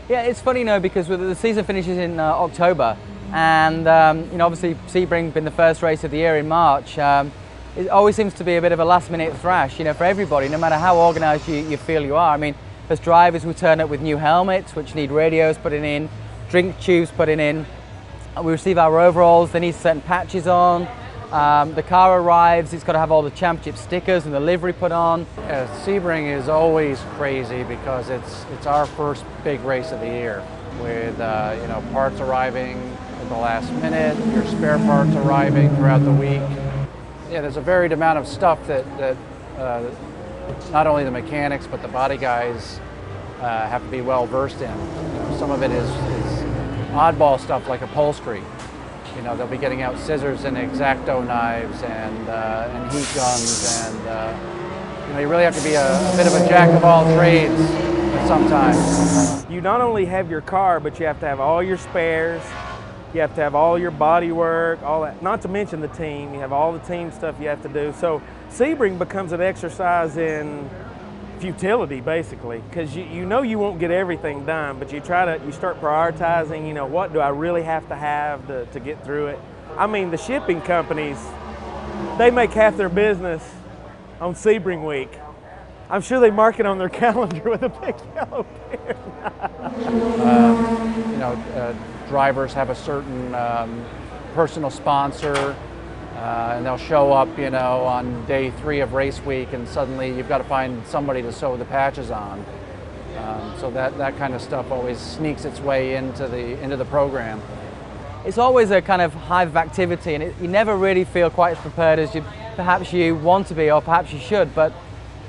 Yeah, it's funny, because the season finishes in October, and obviously Sebring been the first race of the year in March. It always seems to be a bit of a last-minute thrash, for everybody, no matter how organised you feel you are. I mean, as drivers, we turn up with new helmets, which need radios putting in, drink tubes putting in. We receive our overalls; they need certain patches on. The car arrives; it's got to have all the championship stickers and the livery put on. Sebring is always crazy because it's our first big race of the year, with parts arriving at the last minute, your spare parts arriving throughout the week. Yeah, there's a varied amount of stuff that not only the mechanics but the body guys have to be well versed in. Some of it is oddball stuff like upholstery. They'll be getting out scissors and X-Acto knives and heat guns, and you really have to be a bit of a jack of all trades sometimes. You not only have your car, but you have to have all your spares. You have to have all your body work, all that. Not to mention the team. You have all the team stuff you have to do. So Sebring becomes an exercise in futility, basically, because you know you won't get everything done, but you start prioritizing, what do I really have to get through it. I mean, the shipping companies, they make half their business on Sebring week. I'm sure they mark it on their calendar with a big yellow pen. Drivers have a certain personal sponsor, and they'll show up, on day 3 of race week, and suddenly you've got to find somebody to sew the patches on. So that kind of stuff always sneaks its way into the program. It's always a kind of hive of activity, and you never really feel quite as prepared as perhaps you want to be, or perhaps you should. But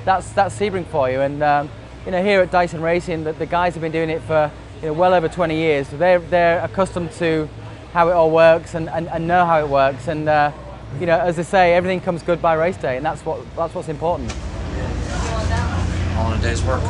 that's Sebring for you. And here at Dyson Racing, the guys have been doing it for well over 20 years. So they're accustomed to how it all works and know how it works. And as they say, everything comes good by race day, and that's what's important. All in a day's work.